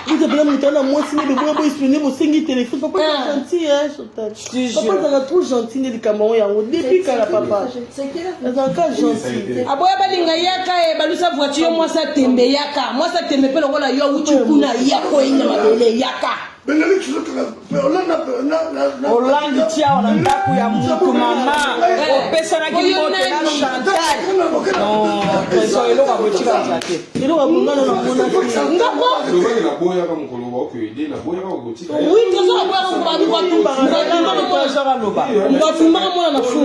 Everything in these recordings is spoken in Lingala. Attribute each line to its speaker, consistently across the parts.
Speaker 1: Vous avez monté moi signé le bois disponible pour 5 téléphones. Papa est gentil, hein, Chantal. Papa est trop gentil, les Cameroun. Depuis quand la papa? C'est encore gentil.
Speaker 2: Aboya balinga yaka e balusa voiture moi ça tembe yaka. Moi ça tembe pe lokola yo uchi kuna yako ina mabele yaka.
Speaker 3: Hollande tia on ndaku ya mutu mama opesa na kimote na Chantal non so elo ka bochika nzate
Speaker 1: elo ka bungana na mona
Speaker 2: ngako
Speaker 4: na boya ka mukolo ba ko ide na boya ka bochika
Speaker 2: oui tozo aboya ka ba ko tumba ngako mona na fu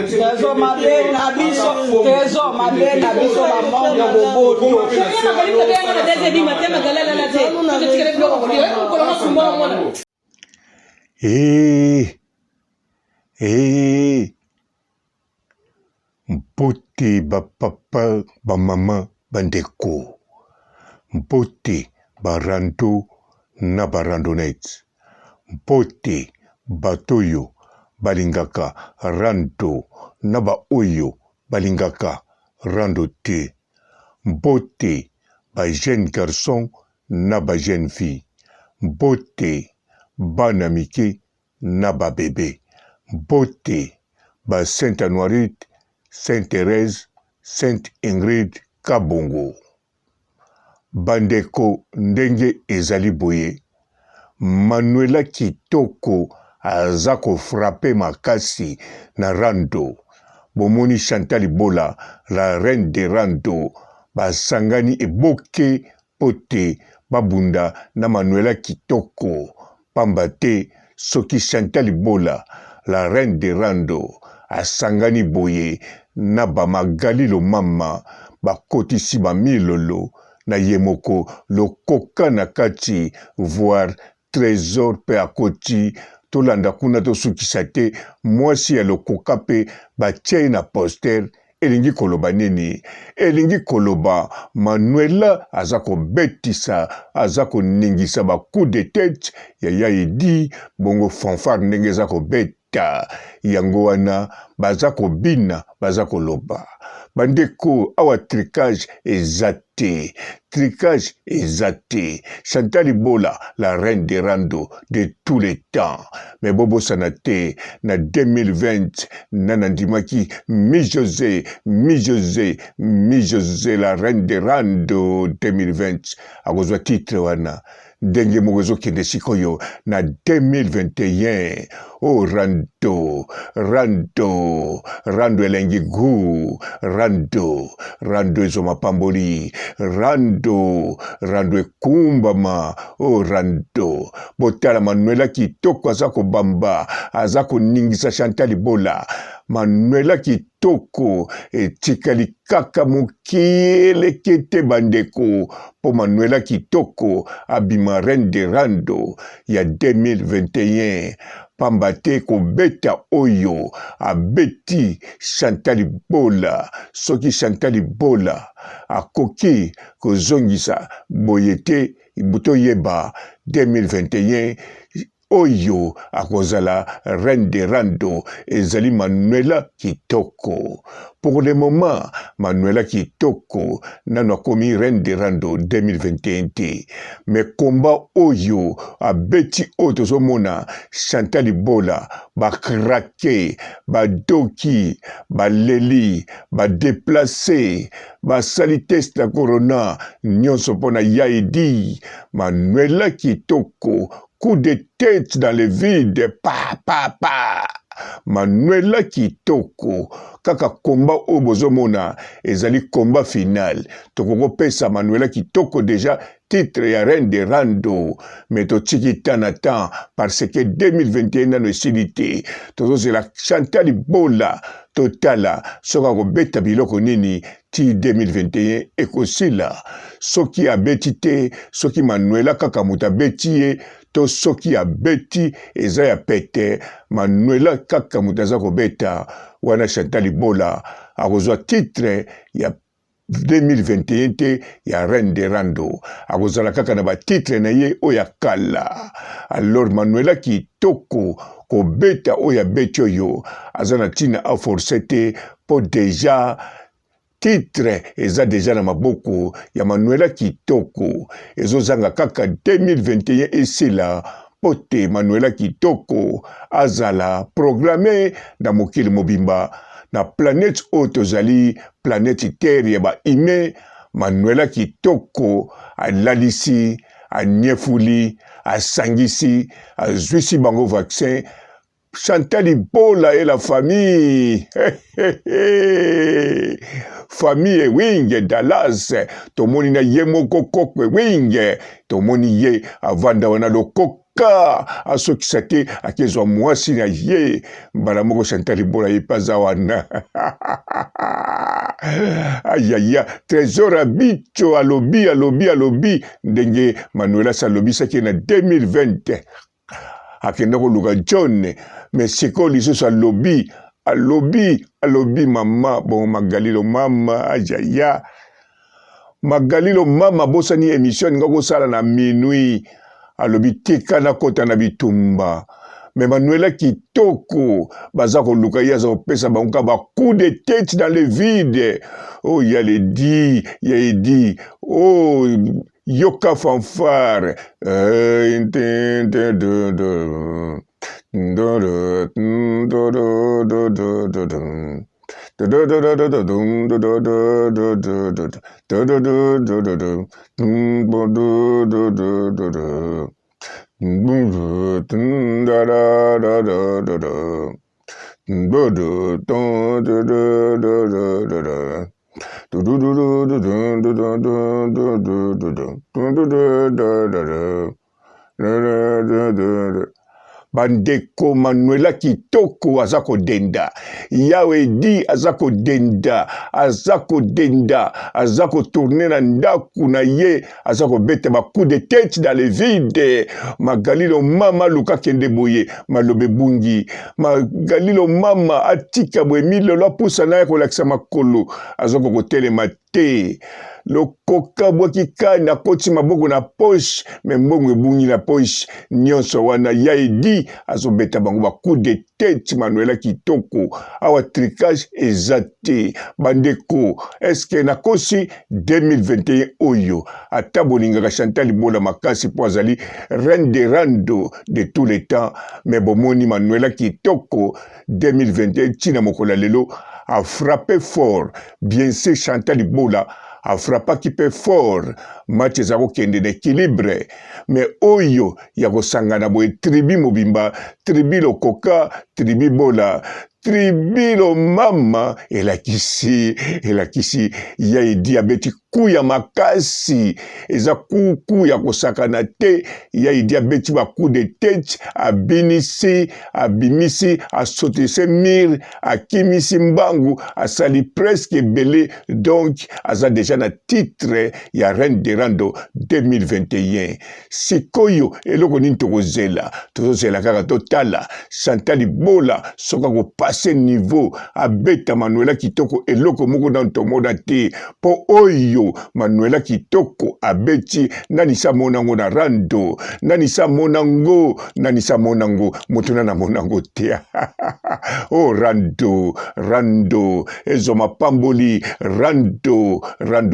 Speaker 3: tezo mabena biso tezo mabena biso ba monde boboto
Speaker 2: na kalika benga na dese di matema galala la te to tikere bloko
Speaker 5: Mpote ba papa ba mama bandeko mpote ba rando na ba randonnette mpote batoyo balingaka rando na ba oyo balingaka rando te mpote ba jeune garçon na ba jeune fille mpote bana mike na ba bébé mpote ba Sainte Anoirite, Sainte Thérèse, Sainte Ingrid Kabongo. Bandeko ndenge ezali boye, Manuela Kitoko azako frappé makasi na rando. Bomoni Chantal Bola, la reine de rando, basangani eboke pote babunda na Manuela Kitoko. Pambate soki Chantal Bola, la reine de rando, asangani boye na Magali lo mama bakotisi milolo na yemoko lokoka na kati voir trésor pe akoti tolanda kuna tosukisa te mwasi ya lokoka pe batie na poster elingi koloba nini elingi koloba Manuela azako betisa azako ningisa ba coup de tête ya Yaidi bongo fanfare ndenge zako beta yango wana bazako bina bazako loba bandeko awa tricage ezate Chantal Bola la reine des rando de tous les temps mais bobo sanate na 2020 nanandimaki mi José la reine des rando 2020 akozwa titre wana ndenge mogozo kende sikoyo na 2021 oh rando elengi gu rando ezo mapamboli rando ekumbama oh rando botala Manuela Kitoko azako bamba azako ningisa Chantal Bola Manuela Kitoko etikali kaka mokele kete bandeko po Manuela Kitoko abima reine de rando ya 2021 pambate kobeta oyo abeti Chantal Bola soki Chantal Bola akoki kozongisa boyete buto yeba 2021 oyo akozala reine de rando ezali Manuela Kitoko. Pour le moment, Manuela Kitoko nano akomi reine de rando 2021 te. Mais combat oyo abeti oyo mona Chantal Bola ba krake, ba doki, ba leli, ba déplacé, ba sali test la corona nyonso pona Yaidi Manuela Kitoko. Coup de tête dans le vide, pa. Manuela Kitoko, kaka combat au bozomona, ezali combat final. Tokoko pesa Manuela Kitoko déjà titre ya reine de rando, mais to tiki tanatan parce que 2021 nano esilité. Tozo c'est la Chantal Bola totala soka ko beta biloko nini ti 2021 ekosila soki abeti te soki Manuela kaka muta beti to soki abeti eza ya pete Manuela kaka muta za ko beta wana Chantal Bola akozwa titre ya 2021 te ya reine de rando akozala kaka na ba titre na ye oya kala alors Manuela Kitoko ko beta oya beti oyo azana tina a forcé te po déjà titre eza deja na maboko ya Manuela Kitoko ezozanga kaka 2021 esila pote Manuela Kitoko azala programme na mokili mobimba na planète oyo tozali planète terre ya bahumain. Manuela Kitoko alalisi anyefuli asangisi azwisi bango vaccin. Chantal Libola et la famille. Famille winge Dallas. Tomoni na ye moko kokwe winge. Tomoni ye avanda wana lokoka. Asokisa te akezwa mwasi na ye. Mbala moko Chantal Libola ye paza wana. Ayaya. Trésor Abicho alobi. Ndenge Manuela salobi saki na 2020. Akenda koluka John. Mais c'est quoi lisusu alobi mama bon Magalilo mama ajaya Magalilo mama bosani émission nga kosala na minuit alobi tika na kota na bitumba. Mais Manuela Kitoko baza koluka ya za pesa banka ba coup de tête dans le vide. Oh il y a dit oh yoka fanfare Bandeko Manuela Kitoko azako denda. Yawedi azako denda. Azako tourner na ndaku na ye. Azako bete ba coup de tête dans le vide. Magalilo mama luka kende boye. Malobe bungi. Magalilo mama atika boye milo la pousa na yako lakisa makolo. Azako kotele mate. Lokoka bwakika na koti maboko na poche. Membongo bungi na poche. Nyonso wana yaedi. Azobeta bango ba coup de tête Manuela Kitoko. Awa tricage ezate. Bandeko. Eske na kosi 2021 oyo. Ata bolinga Chantal Libola makasi po azali reine de rando de tous les temps. Mais bomoni Manuela Kitoko 2021 tina mokola lelo a frappé fort. Bien sûr Chantal Libola a frappé qui peut fort. Match ezako kende d'équilibre. Mais oyo yako sangana boye tribi mobimba, tribi lokoka, tribi bola, tribi lo mama, elakisi, ya diabeti kuya makasi, eza kuku ya kosakana te, ya diabeti ba coup de tête, abimisi, asotese mir, akimisi mbangu, asali presque belé, donc, aza déjà na titre, ya reine de rando 2021. Sikoyo, eloko nini tokozela, kaka totala, Chantal Libola, soka ko passe niveau, abeta Manuela Kitoko, eloko moko dans ton monde te, po oyo, Manuela Kitoko, abeti, nanisa monango na rando, nanisa monango, motuna na monango te. Oh, rando, ezoma pamboli, rando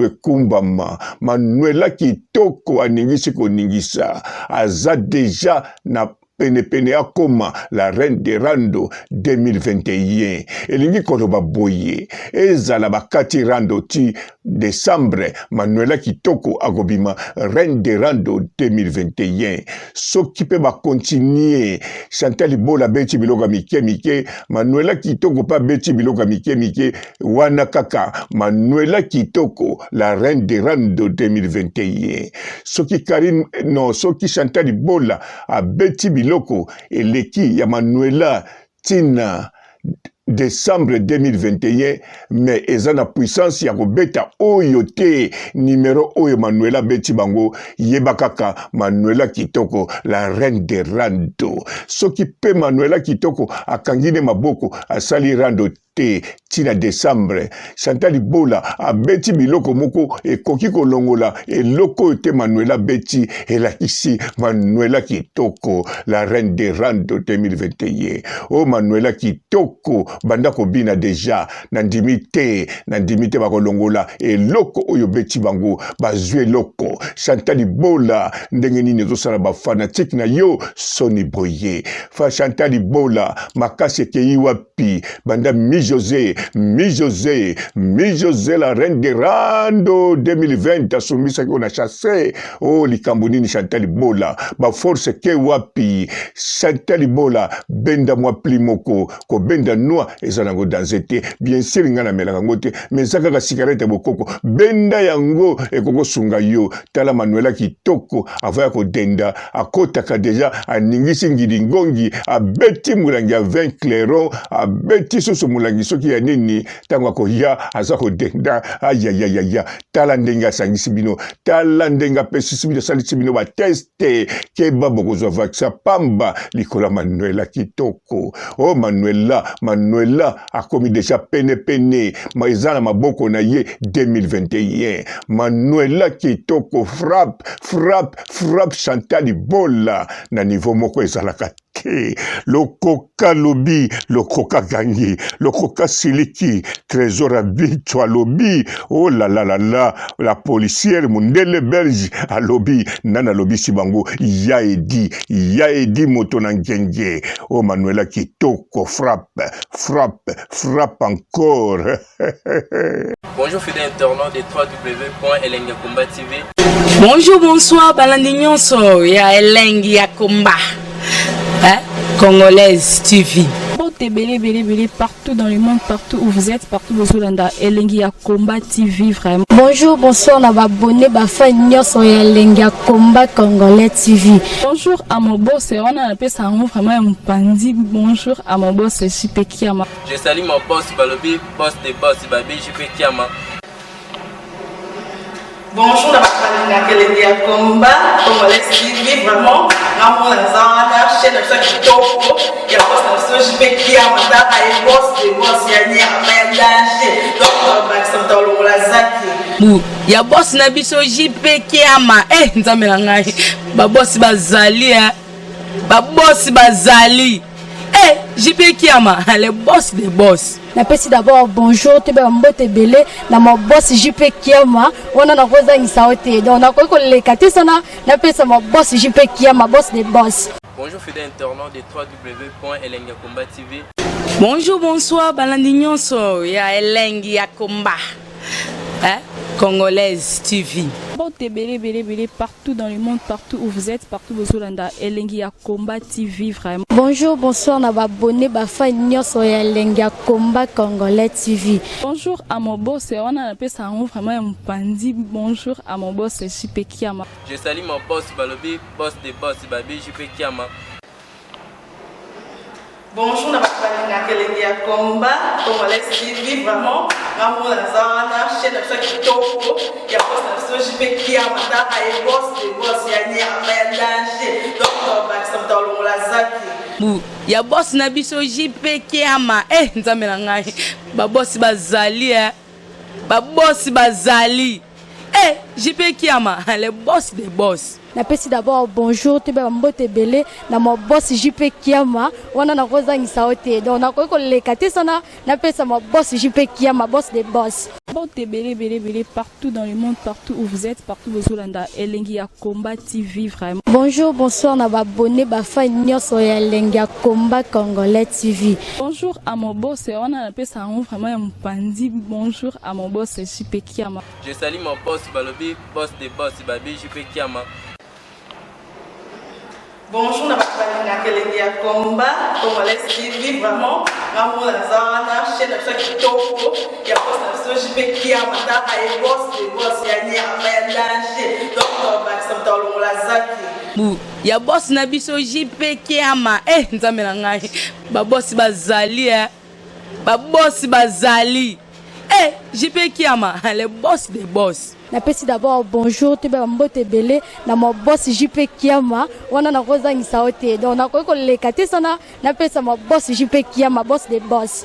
Speaker 5: ekumbama, Manuela Kitoko aningisi koningisa, aza deja na pene akoma la reine de rando 2021. Elingi koloba boye. Ezala bakati rando ti décembre. Manuela Kitoko agobima reine de rando 2021. Soki pe ba continuer. Chantal Libola beti biloga mike. Manuela Kitoko pa beti biloga mike. Wana kaka. Manuela Kitoko la reine de rando 2021. Soki Chantal Libola a beti biloko eleki ya Manuela tina décembre 2021, mais ezana puissance ya kobeta oyo te numéro oyo Manuela beti bango yebakaka Manuela Kitoko la reine de rando. Soki pe Manuela Kitoko akangine maboko asali rando te tina décembre Chantal Bola abeti biloko moko ekoki kolongola eloko te Manuela beti elakisi Manuela kitoko la reine des Rando 2021 oh Manuela kitoko banda kobina deja nandimite bakolongola eloko oyo beti bango bazwe loko Chantal Bola ndenge nini ezosala bafanatique na yo Soni Boye fa Chantal Bola makasi ekei wapi banda Mi José la reine des Rando 2020 asumisa ko na chassé oh likambo nini Chantal Bola ba force ke wapi Chantal Bola benda mwa plimoko ko benda noa ezala ngo danzete bien sûr ngana melaka ngote mais saka ka cigarette bokoko benda yango ekoko sunga yo tala Manuela kitoko avaya ko denda akotaka deja aningisi ngilingongi abeti mulangi ya 20 clairon abeti susu mulangi soki ya nini tango akoya aza ko denda ayayayaya tala ndenga sangisi bino tala ndenga pesisi bino salisi bino ba teste keba bokozwa vaccin pamba likola Manuela kitoko oh Manuela akomi deja pene maizana maboko na ye 2021 Manuela kitoko frappe Chantal Bola na niveau moko ezalaka te lokoka lobi lokoka gangi lokoka siliki trésor habitwa lobi oh la policière mundele belge alobi nana lobi sibango ya edi moto na ngenge oh Manuela kitoko frappe encore.
Speaker 6: Bonjour fidèles internautes de www.elengiakomba TV.
Speaker 2: Bonjour, bonsoir, balandi nyonso ya Elengiakomba Congolaise TV.
Speaker 7: Belé partout dans le monde, partout où vous êtes, partout où vous êtes, Elengiakomba TV vraiment.
Speaker 8: Bonjour, bonsoir, on a abonné fan nyonso ya Elengiakomba Congolais TV.
Speaker 7: Bonjour à mon boss, on a appelé ça vraiment un pandi. Bonjour à mon boss, JP Kiama.
Speaker 6: Je salue mon boss Balobi, boss des boss Babi, JP Kiama.
Speaker 2: Bonjour, on a Elengiakomba Congolais TV vraiment. Ramon Lazana, chaîne de kitoko, il y a boss de JP Kiama, et boss des boss yani a danger. Donc on va s'entendre la zaki. Ya boss na biso JP Kiama nzamela ngai ba boss bazali ba boss bazali JP Kiama le boss des boss.
Speaker 8: Napesi d'abord bonjour te ba mbote belé na mo boss JP Kiama wana na koza ngisaote donc na ko lekati sana napesa mo boss JP Kiama boss des boss.
Speaker 6: Bonjour fidèles internautes de www.elengiakomba TV.
Speaker 2: Bonjour, bonsoir, balandi nyonso ya Elengiakomba Congolaise TV.
Speaker 7: Belé partout dans le monde, partout où vous êtes, partout où vous êtes, Elengiakomba TV vraiment.
Speaker 8: Bonjour, bonsoir, on a abonné fan nyonso ya Elengiakomba Congolais TV.
Speaker 7: Bonjour à mon boss, on a appelé ça vraiment un pandi. Bonjour à mon boss JP Kiama.
Speaker 6: Je salue mon boss Balobi, boss des boss Babi, JP Kiama.
Speaker 2: Bonjour, on a Elengiakomba Congolais TV vraiment. Ramon Lazana, chaîne de kitoko, il y a boss de JP Kiama, et boss des boss yani a danger. Donc on va s'entendre la zaki. Ya boss na biso JP Kiama nzamela ngai ba boss bazali ba boss bazali JP Kiama le boss des boss.
Speaker 8: Napesi d'abord bonjour te ba mbote belé na mo boss JP Kiama wana na koza ngisaote donc na ko lekati sana napesa mo boss JP Kiama boss des boss.
Speaker 7: Belé partout dans le monde, partout où vous êtes, partout où vous êtes, Elengiakomba TV vraiment.
Speaker 8: Bonjour, bonsoir, on a abonné fan nyonso ya Elengiakomba Congolais TV.
Speaker 7: Bonjour à mon boss, on a appelé ça vraiment un pandi. Bonjour à mon boss JP Kiama.
Speaker 6: Je salue mon boss Balobi, boss des boss Babi, JP Kiama.
Speaker 2: Bonjour, on a Elengiakomba Congolais TV vraiment. Ramon Lazana, chaîne de kitoko, il y a boss de JP Kiama, et boss des boss yani a danger. Donc on va s'entendre la zaki. Ya boss na biso JP Kiama nzamela ngai ba boss bazali ba boss bazali JP Kiama le boss des boss.
Speaker 8: Napesi d'abord bonjour te ba mbote belé na mo boss JP Kiama wana na koza ngisaote donc na ko lekati sana napesa mo boss JP Kiama boss des boss.